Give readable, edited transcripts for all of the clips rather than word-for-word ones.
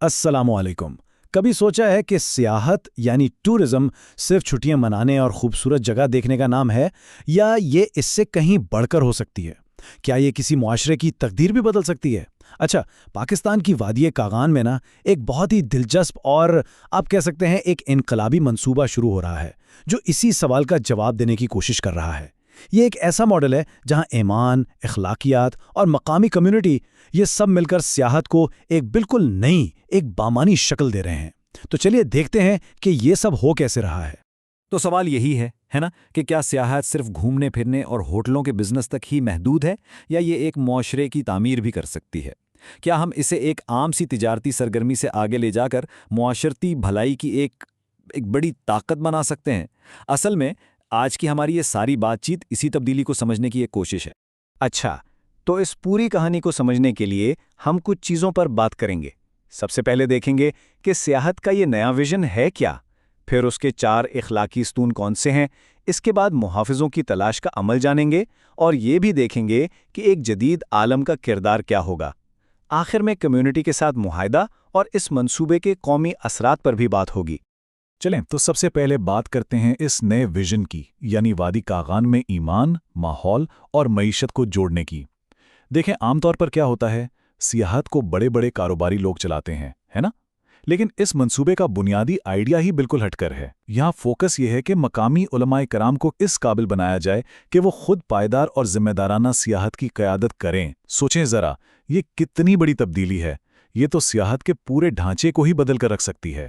السلام علیکم۔ کبھی سوچا ہے کہ سیاحت یعنی ٹورزم صرف چھٹیاں منانے اور خوبصورت جگہ دیکھنے کا نام ہے، یا یہ اس سے کہیں بڑھ کر ہو سکتی ہے؟ کیا یہ کسی معاشرے کی تقدیر بھی بدل سکتی ہے؟ اچھا، پاکستان کی وادی کاغان میں ایک بہت ہی دلچسپ اور آپ کہہ سکتے ہیں ایک انقلابی منصوبہ شروع ہو رہا ہے جو اسی سوال کا جواب دینے کی کوشش کر رہا ہے۔ یہ ایک ایسا ماڈل ہے جہاں ایمان، اخلاقیات اور مقامی کمیونٹی یہ سب مل کر سیاحت کو ایک بالکل نئی، ایک بامانی شکل دے رہے ہیں۔ تو چلیے دیکھتے ہیں کہ یہ سب ہو کیسے رہا ہے۔ تو سوال یہی ہے نا کہ کیا سیاحت صرف گھومنے پھرنے اور ہوٹلوں کے بزنس تک ہی محدود ہے، یا یہ ایک معاشرے کی تعمیر بھی کر سکتی ہے؟ کیا ہم اسے ایک عام سی تجارتی سرگرمی سے آگے لے جا کر معاشرتی بھلائی کی ایک بڑی طاقت بنا سکتے ہیں؟ اصل میں آج کی ہماری یہ ساری بات چیت اسی تبدیلی کو سمجھنے کی ایک کوشش ہے۔ اچھا، تو اس پوری کہانی کو سمجھنے کے لیے ہم کچھ چیزوں پر بات کریں گے۔ سب سے پہلے دیکھیں گے کہ سیاحت کا یہ نیا ویژن ہے کیا، پھر اس کے 4 اخلاقی ستون کون سے ہیں، اس کے بعد محافظوں کی تلاش کا عمل جانیں گے، اور یہ بھی دیکھیں گے کہ ایک جدید عالم کا کردار کیا ہوگا۔ آخر میں کمیونٹی کے ساتھ معاہدہ اور اس منصوبے کے قومی اثرات پر بھی بات ہوگی۔ چلیں تو سب سے پہلے بات کرتے ہیں اس نئے ویژن کی، یعنی وادی کاغان میں ایمان، ماحول اور معیشت کو جوڑنے کی۔ دیکھیں، عام طور پر کیا ہوتا ہے، سیاحت کو بڑے بڑے کاروباری لوگ چلاتے ہیں، ہے نا؟ لیکن اس منصوبے کا بنیادی آئیڈیا ہی بالکل ہٹ کر ہے۔ یہاں فوکس یہ ہے کہ مقامی علماء کرام کو اس قابل بنایا جائے کہ وہ خود پائیدار اور ذمہ دارانہ سیاحت کی قیادت کریں۔ سوچیں ذرا، یہ کتنی بڑی تبدیلی ہے۔ یہ تو سیاحت کے پورے ڈھانچے کو ہی بدل کر رکھ سکتی ہے۔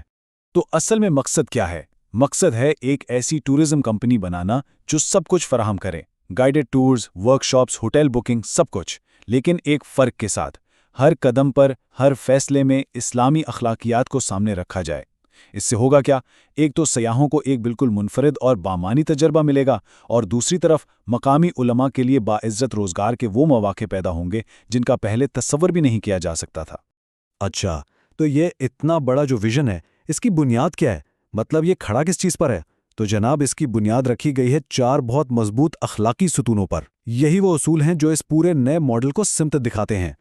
تو اصل میں مقصد کیا ہے؟ مقصد ہے ایک ایسی ٹورزم کمپنی بنانا جو سب کچھ فراہم کرے، guided tours, workshops, hotel booking, سب کچھ، لیکن ایک فرق کے ساتھ۔ ہر قدم پر، ہر فیصلے میں اسلامی اخلاقیات کو سامنے رکھا جائے۔ اس سے ہوگا کیا؟ ایک تو سیاحوں کو ایک بالکل منفرد اور بامانی تجربہ ملے گا، اور دوسری طرف مقامی علماء کے لیے باعزت روزگار کے وہ مواقع پیدا ہوں گے جن کا پہلے تصور بھی نہیں کیا جا سکتا تھا۔ اچھا، تو یہ اتنا بڑا جو ویژن ہے، اس کی بنیاد کیا ہے؟ مطلب یہ کھڑا کس چیز پر ہے؟ تو جناب، اس کی بنیاد رکھی گئی ہے 4 بہت مضبوط اخلاقی ستونوں پر۔ یہی وہ اصول ہیں جو اس پورے نئے ماڈل کو سمت دکھاتے ہیں۔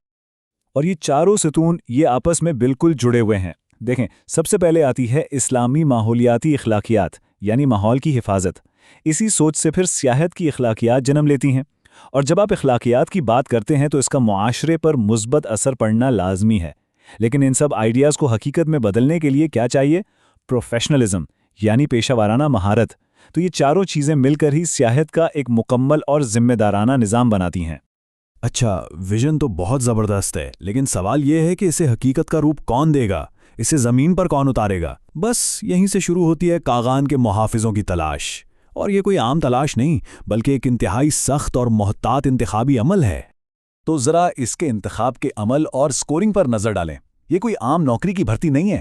اور یہ چاروں ستون یہ آپس میں بالکل جڑے ہوئے ہیں۔ دیکھیں، سب سے پہلے آتی ہے اسلامی ماحولیاتی اخلاقیات، یعنی ماحول کی حفاظت۔ اسی سوچ سے پھر سیاحت کی اخلاقیات جنم لیتی ہیں، اور جب آپ اخلاقیات کی بات کرتے ہیں تو اس کا معاشرے پر مثبت اثر پڑنا لازمی ہے۔ لیکن ان سب آئیڈیاز کو حقیقت میں بدلنے کے لیے کیا چاہیے؟ پروفیشنلزم، یعنی پیشہ وارانہ مہارت۔ تو یہ چاروں چیزیں مل کر ہی سیاحت کا ایک مکمل اور ذمہ دارانہ نظام بناتی ہیں۔ اچھا، ویژن تو بہت زبردست ہے، لیکن سوال یہ ہے کہ اسے حقیقت کا روپ کون دے گا؟ اسے زمین پر کون اتارے گا؟ بس یہیں سے شروع ہوتی ہے کاغان کے محافظوں کی تلاش۔ اور یہ کوئی عام تلاش نہیں، بلکہ ایک انتہائی سخت اور محتاط انتخابی عمل ہے۔ تو ذرا اس کے انتخاب کے عمل اور سکورنگ پر نظر ڈالیں۔ یہ کوئی عام نوکری کی بھرتی نہیں ہے۔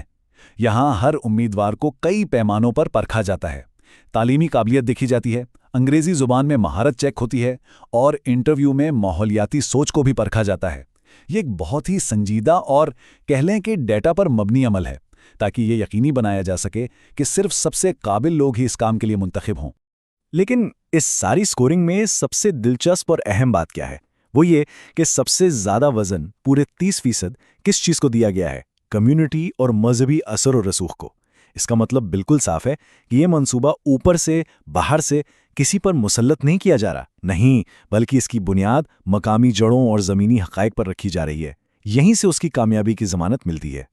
یہاں ہر امیدوار کو کئی پیمانوں پر پرکھا جاتا ہے۔ تعلیمی قابلیت دیکھی جاتی ہے، انگریزی زبان میں مہارت چیک ہوتی ہے، اور انٹرویو میں ماحولیاتی سوچ کو بھی پرکھا جاتا ہے۔ یہ ایک بہت ہی سنجیدہ اور کہہ لیں کہ ڈیٹا پر مبنی عمل ہے، تاکہ یہ یقینی بنایا جا سکے کہ صرف سب سے قابل لوگ ہی اس کام کے لیے منتخب ہوں۔ لیکن اس ساری سکورنگ میں سب سے دلچسپ اور اہم بات کیا ہے؟ وہ یہ کہ سب سے زیادہ وزن، پورے 30%، کس چیز کو دیا گیا ہے؟ کمیونٹی اور مذہبی اثر و رسوخ کو۔ اس کا مطلب بالکل صاف ہے کہ یہ منصوبہ اوپر سے، باہر سے کسی پر مسلط نہیں کیا جا رہا، نہیں، بلکہ اس کی بنیاد مقامی جڑوں اور زمینی حقائق پر رکھی جا رہی ہے۔ یہیں سے اس کی کامیابی کی ضمانت ملتی ہے۔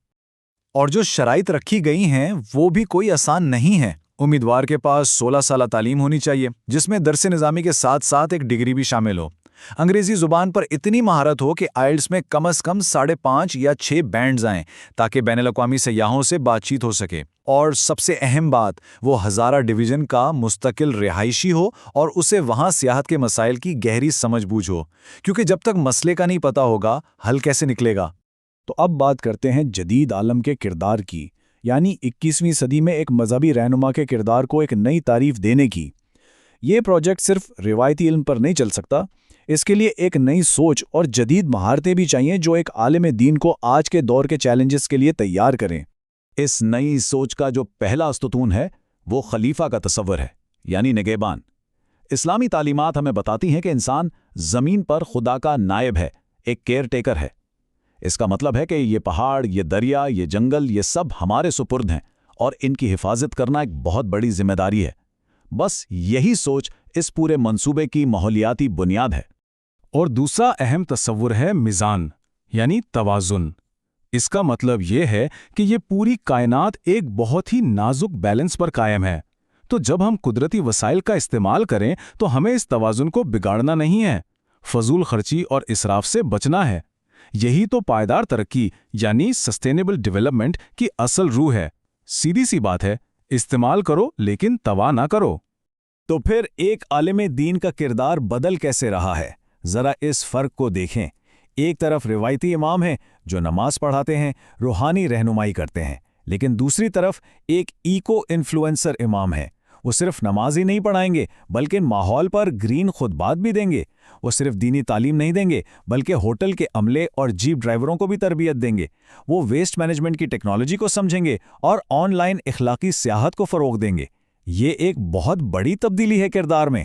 اور جو شرائط رکھی گئی ہیں وہ بھی کوئی آسان نہیں ہے۔ امیدوار کے پاس 16 سالہ تعلیم ہونی چاہیے، جس میں درس نظامی کے ساتھ ساتھ ایک ڈگری بھی شامل ہو۔ انگریزی زبان پر اتنی مہارت ہو کہ آئلٹس میں کم از کم 5.5 یا 6 بینڈز آئیں، تاکہ بین الاقوامی سیاحوں سے بات چیت ہو سکے۔ اور سب سے اہم بات، وہ ہزارہ ڈویژن کا مستقل رہائشی ہو اور اسے وہاں سیاحت کے مسائل کی گہری سمجھ بوجھ ہو، کیونکہ جب تک مسئلے کا نہیں پتہ ہوگا، حل کیسے نکلے گا؟ تو اب بات کرتے ہیں جدید عالم کے کردار کی، یعنی 21ویں صدی میں ایک مذہبی رہنما کے کردار کو ایک نئی تعریف دینے کی۔ یہ پروجیکٹ صرف روایتی علم پر نہیں چل سکتا، اس کے لیے ایک نئی سوچ اور جدید مہارتیں بھی چاہیے جو ایک عالم دین کو آج کے دور کے چیلنجز کے لیے تیار کریں۔ اس نئی سوچ کا جو پہلا ستون ہے وہ خلیفہ کا تصور ہے، یعنی نگہبان۔ اسلامی تعلیمات ہمیں بتاتی ہیں کہ انسان زمین پر خدا کا نائب ہے، ایک کیئر ٹیکر ہے۔ اس کا مطلب ہے کہ یہ پہاڑ، یہ دریا، یہ جنگل، یہ سب ہمارے سپرد ہیں اور ان کی حفاظت کرنا ایک بہت بڑی ذمہ داری ہے۔ بس یہی سوچ اس پورے منصوبے کی ماحولیاتی بنیاد ہے۔ اور دوسرا اہم تصور ہے میزان، یعنی توازن۔ اس کا مطلب یہ ہے کہ یہ پوری کائنات ایک بہت ہی نازک بیلنس پر قائم ہے۔ تو جب ہم قدرتی وسائل کا استعمال کریں تو ہمیں اس توازن کو بگاڑنا نہیں ہے، فضول خرچی اور اسراف سے بچنا ہے۔ یہی تو پائیدار ترقی یعنی سسٹینیبل ڈیولپمنٹ کی اصل روح ہے۔ سیدھی سی بات ہے، استعمال کرو لیکن تباہ نہ کرو۔ تو پھر ایک عالم دین کا کردار بدل کیسے رہا ہے؟ ذرا اس فرق کو دیکھیں۔ ایک طرف روایتی امام ہیں جو نماز پڑھاتے ہیں، روحانی رہنمائی کرتے ہیں، لیکن دوسری طرف ایک ایکو انفلوئنسر امام ہے۔ وہ صرف نماز ہی نہیں پڑھائیں گے بلکہ ماحول پر گرین خطبات بھی دیں گے۔ وہ صرف دینی تعلیم نہیں دیں گے بلکہ ہوٹل کے عملے اور جیپ ڈرائیوروں کو بھی تربیت دیں گے۔ وہ ویسٹ مینجمنٹ کی ٹیکنالوجی کو سمجھیں گے اور آن لائن اخلاقی سیاحت کو فروغ دیں گے۔ یہ ایک بہت بڑی تبدیلی ہے کردار میں۔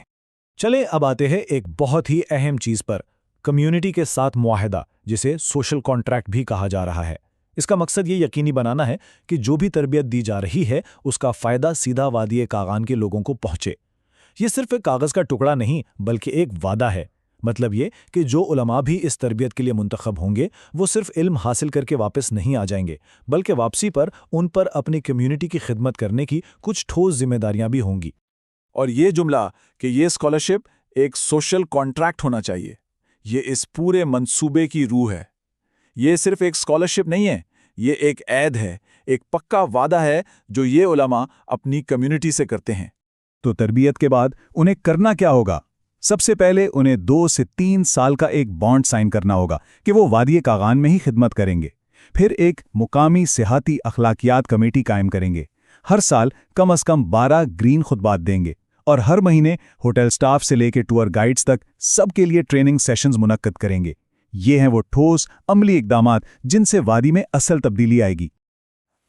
چلیں اب آتے ہیں ایک بہت ہی اہم چیز پر، کمیونٹی کے ساتھ معاہدہ، جسے سوشل کانٹریکٹ بھی کہا جا رہا ہے۔ اس کا مقصد یہ یقینی بنانا ہے کہ جو بھی تربیت دی جا رہی ہے اس کا فائدہ سیدھا وادی کاغان کے لوگوں کو پہنچے۔ یہ صرف ایک کاغذ کا ٹکڑا نہیں بلکہ ایک وعدہ ہے۔ مطلب یہ کہ جو علماء بھی اس تربیت کے لیے منتخب ہوں گے وہ صرف علم حاصل کر کے واپس نہیں آ جائیں گے، بلکہ واپسی پر ان پر اپنی کمیونٹی کی خدمت کرنے کی کچھ ٹھوس ذمہ داریاں بھی ہوں گی۔ اور یہ جملہ کہ یہ اسکالرشپ ایک سوشل کانٹریکٹ ہونا چاہیے، یہ اس پورے منصوبے کی روح ہے۔ یہ صرف ایک اسکالرشپ نہیں ہے، یہ ایک عہد ہے، ایک پکا وعدہ ہے جو یہ علماء اپنی کمیونٹی سے کرتے ہیں۔ تو تربیت کے بعد انہیں کرنا کیا ہوگا؟ سب سے پہلے انہیں 2 سے 3 سال کا ایک بانڈ سائن کرنا ہوگا کہ وہ وادی کاغان میں ہی خدمت کریں گے۔ پھر ایک مقامی صحتی اخلاقیات کمیٹی قائم کریں گے۔ ہر سال کم از کم 12 گرین خطبات دیں گے اور ہر مہینے ہوٹل سٹاف سے لے کے ٹور گائیڈز تک سب کے لیے ٹریننگ سیشنز منعقد کریں گے۔ یہ ہیں وہ ٹھوس عملی اقدامات جن سے وادی میں اصل تبدیلی آئے گی۔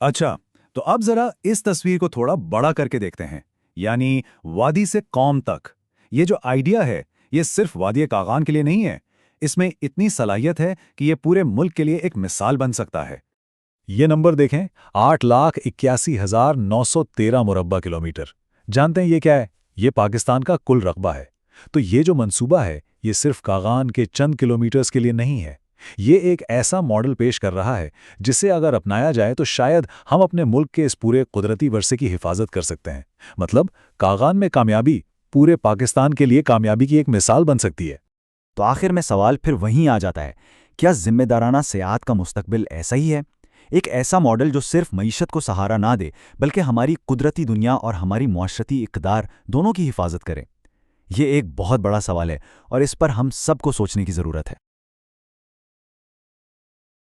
اچھا، تو اب ذرا اس تصویر کو تھوڑا بڑا کر کے دیکھتے ہیں، یعنی وادی سے قوم تک۔ یہ جو آئیڈیا ہے یہ صرف وادی کاغان کے لیے نہیں ہے، اس میں اتنی صلاحیت ہے کہ یہ پورے ملک کے لیے ایک مثال بن سکتا ہے۔ یہ نمبر دیکھیں، 8,81,913 مربع کلومیٹر۔ جانتے ہیں یہ کیا ہے؟ یہ پاکستان کا کل رقبہ ہے۔ تو یہ جو منصوبہ ہے یہ صرف کاغان کے چند کلومیٹرز کے لیے نہیں ہے، یہ ایک ایسا ماڈل پیش کر رہا ہے جسے اگر اپنایا جائے تو شاید ہم اپنے ملک کے اس پورے قدرتی ورثے کی حفاظت کر سکتے ہیں۔ مطلب کاغان میں کامیابی پورے پاکستان کے لیے کامیابی کی ایک مثال بن سکتی ہے۔ تو آخر میں سوال پھر وہیں آ جاتا ہے، کیا ذمہ دارانہ سیاحت کا مستقبل ایسا ہی ہے؟ ایک ایسا ماڈل جو صرف معیشت کو سہارا نہ دے بلکہ ہماری قدرتی دنیا اور ہماری معاشرتی اقدار دونوں کی حفاظت کرے؟ یہ ایک بہت بڑا سوال ہے اور اس پر ہم سب کو سوچنے کی ضرورت ہے۔